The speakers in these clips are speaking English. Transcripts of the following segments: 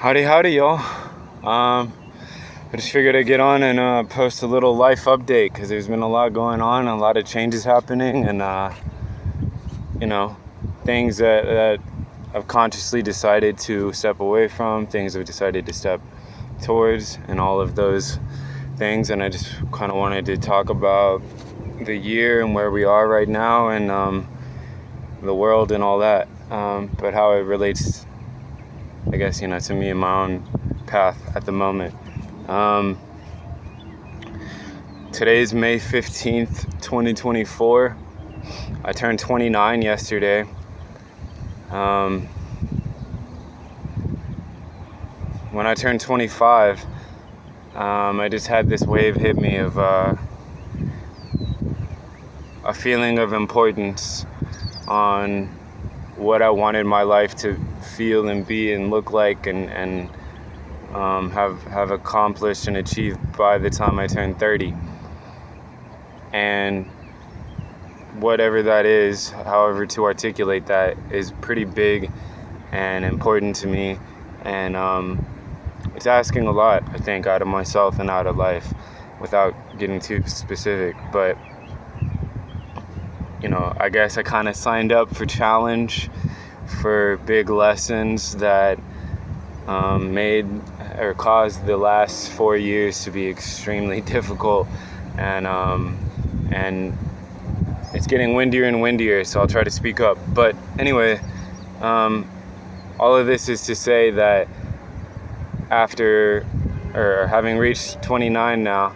Howdy, y'all. I just figured I'd get on and post a little life update because there's been a lot going on, a lot of changes happening, and things that I've consciously decided to step away from, things I've decided to step towards, and all of those things. And I just kind of wanted to talk about the year and where we are right now, and the world and all that, but how it relates, I guess, to me and my own path at the moment. Today's May 15th, 2024. I turned 29 yesterday. When I turned 25, I just had this wave hit me of a feeling of importance on what I wanted my life to feel and be and look like and have accomplished and achieved by the time I turned 30. And whatever that is, however to articulate that, is pretty big and important to me. And it's asking a lot, I think, out of myself and out of life, without getting too specific. But I guess I kind of signed up for challenge, for big lessons that made or caused the last 4 years to be extremely difficult, and it's getting windier and windier, so I'll try to speak up. But anyway, all of this is to say that after having reached 29 now,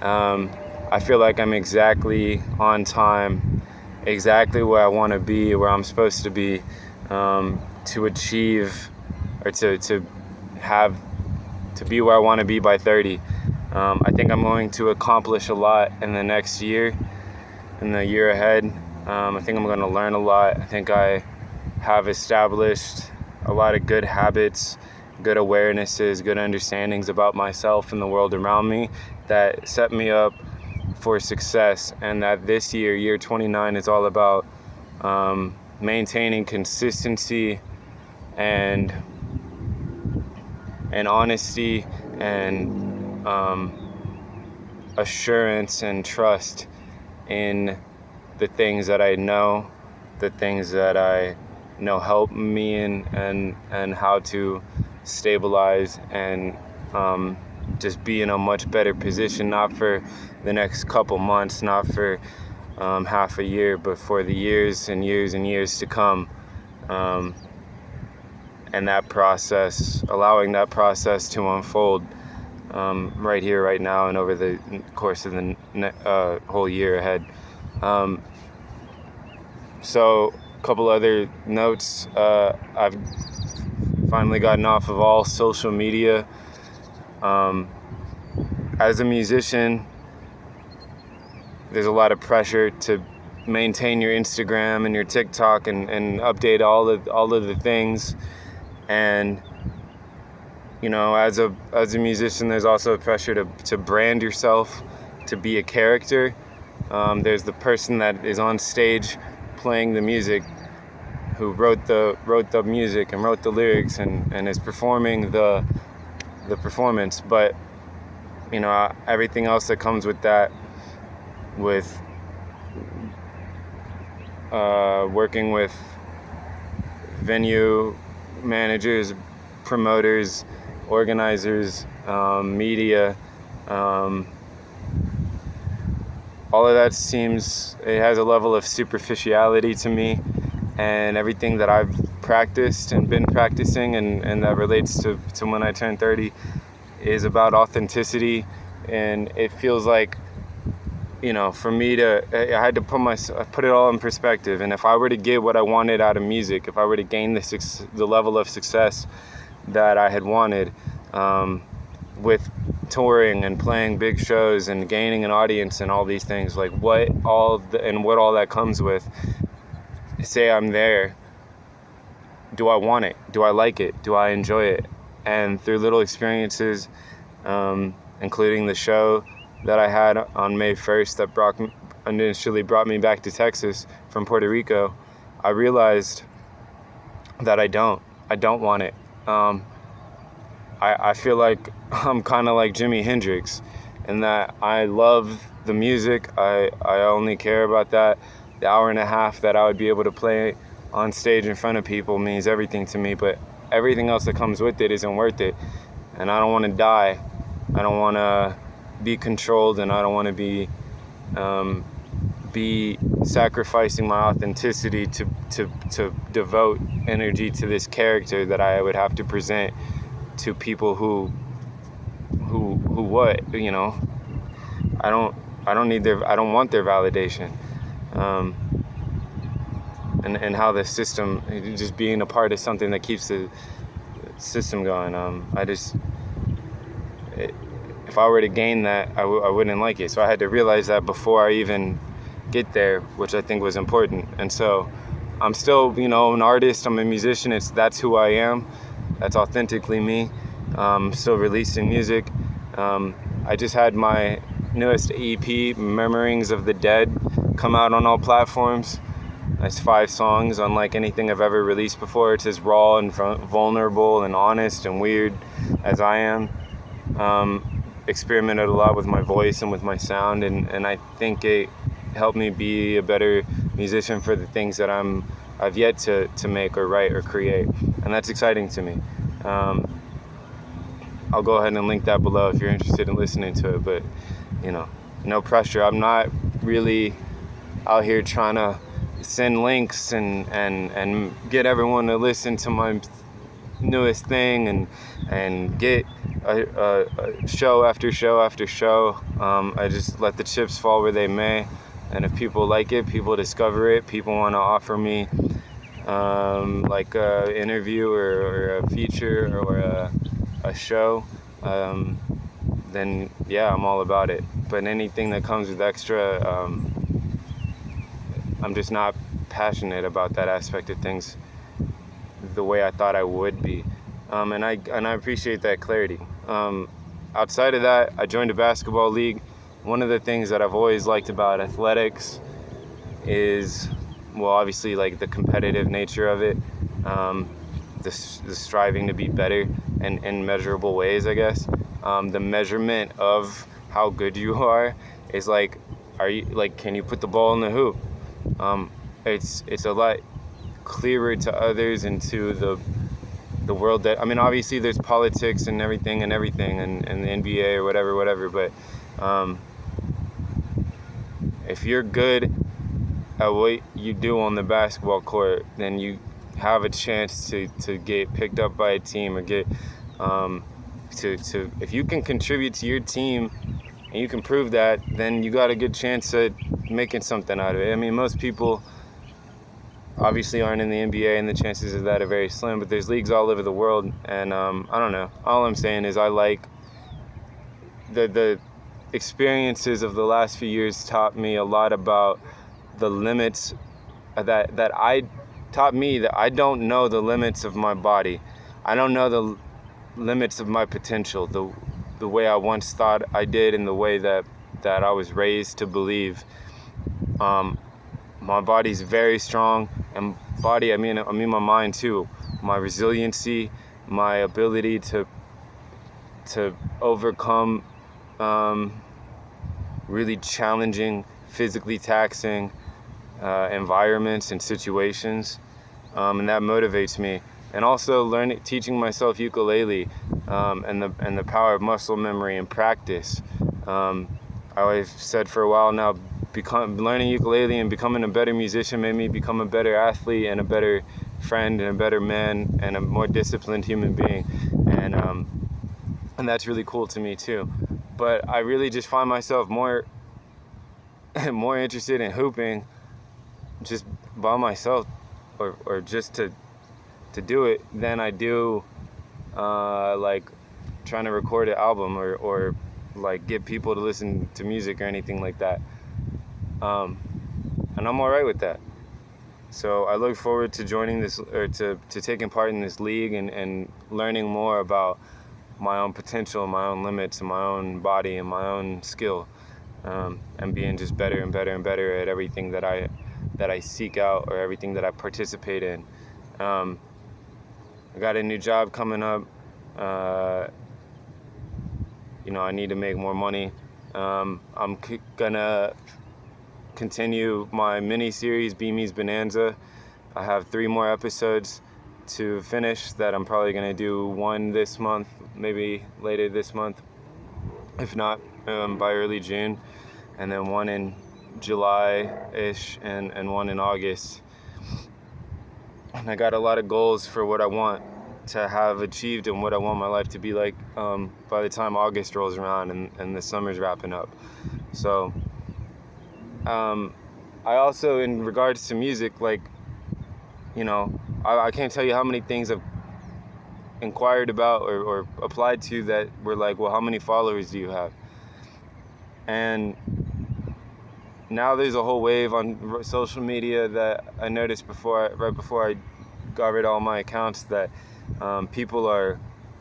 I feel like I'm exactly on time, exactly where I want to be, where I'm supposed to be, to achieve or to be where I want to be by 30. I think I'm going to accomplish a lot in the next year, in the year ahead. I think I'm going to learn a lot. I think I have established a lot of good habits, good awarenesses, good understandings about myself and the world around me that set me up for success. And that this year 29, is all about maintaining consistency and honesty and assurance and trust in the things that I know, the things that I know help me and how to stabilize and just be in a much better position, not for the next couple months, not for half a year, but for the years and years and years to come. And that process, allowing that process to unfold right here, right now, and over the course of the whole year ahead. So a couple other notes. I've finally gotten off of all social media. As a musician, there's a lot of pressure to maintain your Instagram and your TikTok and update all of the things. And as a musician, there's also a pressure to brand yourself, to be a character. There's the person that is on stage playing the music, who wrote the music and wrote the lyrics and is performing the performance. But everything else that comes with that, with working with venue managers, promoters, organizers, media, all of that it has a level of superficiality to me, and everything that I've practiced and been practicing and that relates to when I turn 30 is about authenticity. And it feels like, for me I had to put it all in perspective. And if I were to get what I wanted out of music, if I were to gain the level of success that I had wanted, with touring and playing big shows and gaining an audience and all these things, like what all that comes with, say I'm there, do I want it? Do I like it? Do I enjoy it? And through little experiences, including the show that I had on May 1st that initially brought me back to Texas from Puerto Rico, I realized that I don't want it. I feel like I'm kind of like Jimi Hendrix in that I love the music. I only care about that. The hour and a half that I would be able to play on stage in front of people means everything to me, but everything else that comes with it isn't worth it. And I don't want to die. I don't want to be controlled, and I don't want to be sacrificing my authenticity to devote energy to this character that I would have to present to people who what, you know. I don't want their validation. um, and how the system, just being a part of something that keeps the system going. If I were to gain that, I wouldn't like it. So I had to realize that before I even get there, which I think was important. And so I'm still, an artist. I'm a musician. That's who I am. That's authentically me. Still releasing music. I just had my newest EP, Memorings of the Dead, come out on all platforms. That's 5 songs, unlike anything I've ever released before. It's as raw and vulnerable and honest and weird as I am. Experimented a lot with my voice and with my sound, and I think it helped me be a better musician for the things that I've yet to make or write or create, and that's exciting to me. I'll go ahead and link that below if you're interested in listening to it, but no pressure. I'm not really out here trying to send links and get everyone to listen to my newest thing and get a show after show after show. I just let the chips fall where they may, and if people like it, people discover it, people want to offer me like a interview or a feature or a show, then yeah, I'm all about it. But anything that comes with extra, I'm just not passionate about that aspect of things the way I thought I would be. And I appreciate that clarity. Outside of that, I joined a basketball league. One of the things that I've always liked about athletics is, well, obviously, like the competitive nature of it, the striving to be better in measurable ways, I guess. The measurement of how good you are is like, can you put the ball in the hoop? It's a lot clearer to others and to the world that, obviously there's politics and everything and the NBA or whatever, but if you're good at what you do on the basketball court, then you have a chance to get picked up by a team or get if you can contribute to your team and you can prove that, then you got a good chance at making something out of it. Most people obviously aren't in the NBA, and the chances of that are very slim, but there's leagues all over the world, and I don't know. All I'm saying is I like the experiences of the last few years taught me a lot about the limits that I taught me that I don't know the limits of my body. I don't know the limits of my potential, the way I once thought I did, and the way that I was raised to believe. My body's very strong, and I mean my mind too. My resiliency, my ability to overcome really challenging, physically taxing environments and situations, and that motivates me. And also teaching myself ukulele, and the power of muscle memory and practice. I've said for a while now, learning ukulele and becoming a better musician made me become a better athlete and a better friend and a better man and a more disciplined human being, and that's really cool to me too. But I really just find myself more interested in hooping just by myself, or just to do it, than I do like trying to record an album or like get people to listen to music or anything like that. And I'm all right with that. So I look forward to joining this, or to taking part in this league and learning more about my own potential, my own limits, and my own body and my own skill, and being just better and better and better at everything that I seek out, or everything that I participate in. I got a new job coming up Uh, I need to make more money. I'm gonna continue my mini series, Beami's Bonanza. I have 3 more episodes to finish that I'm probably gonna do one this month, maybe later this month, if not by early June, and then one in July-ish and one in August. And I got a lot of goals for what I want to have achieved and what I want my life to be like by the time August rolls around and the summer's wrapping up. So I also, in regards to music, I can't tell you how many things I've inquired about or applied to that were like, well, how many followers do you have? And now there's a whole wave on social media that I noticed right before I got rid of all my accounts, that people are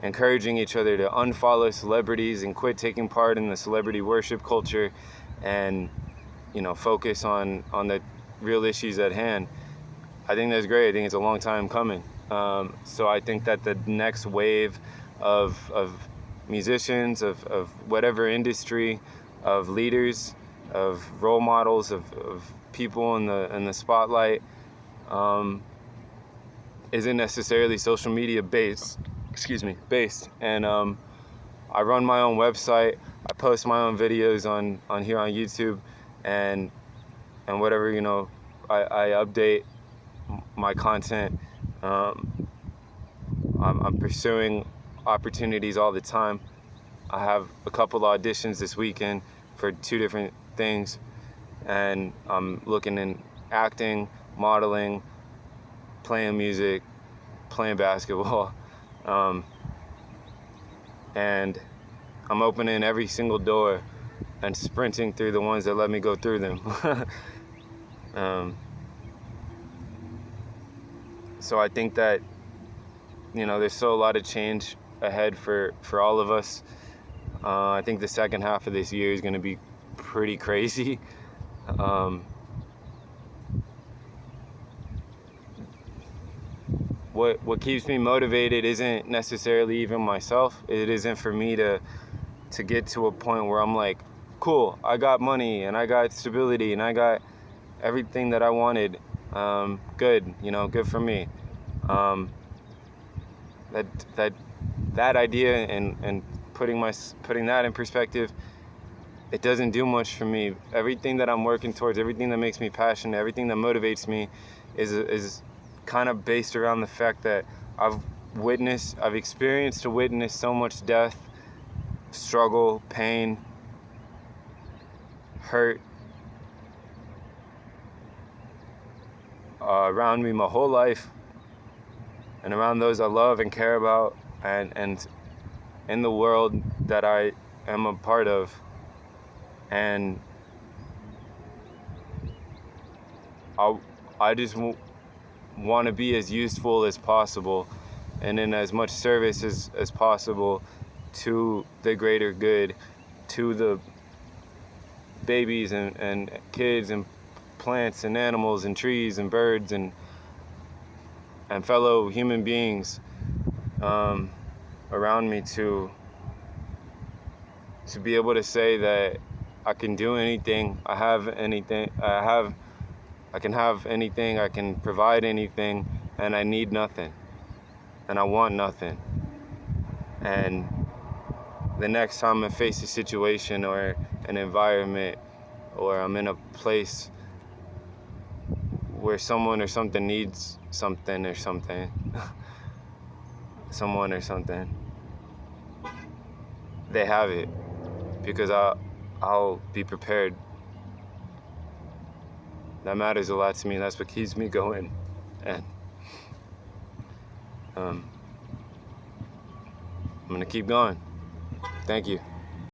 encouraging each other to unfollow celebrities and quit taking part in the celebrity worship culture and focus on the real issues at hand. I think that's great. I think it's a long time coming. So I think that the next wave of musicians, of whatever industry, of leaders, of role models, of people in the spotlight, isn't necessarily social media based. And I run my own website. I post my own videos on here on YouTube, and whatever, I update my content. I'm pursuing opportunities all the time. I have a couple auditions this weekend for 2 different things, and I'm looking in acting, modeling, playing music, playing basketball, and I'm opening every single door and sprinting through the ones that let me go through them. So I think that there's still a lot of change ahead for all of us. I think the second half of this year is going to be pretty crazy. What keeps me motivated isn't necessarily even myself. It isn't for me to get to a point where I'm like, cool, I got money and I got stability and I got everything that I wanted. Good, good for me. That idea and putting that in perspective, it doesn't do much for me. Everything that I'm working towards, everything that makes me passionate, everything that motivates me is kind of based around the fact that I've experienced to witness so much death, struggle, pain, hurt around me my whole life, and around those I love and care about, and in the world that I am a part of. And I just want to be as useful as possible and in as much service as possible to the greater good, to the babies and kids and plants and animals and trees and birds and fellow human beings around me, to be able to say that I can do anything, I can have anything, I can provide anything, and I need nothing, and I want nothing. And the next time I face a situation or an environment, or I'm in a place where someone or something needs something or something, someone or something, they have it, because I'll be prepared. That matters a lot to me. That's what keeps me going. And I'm gonna keep going. Thank you.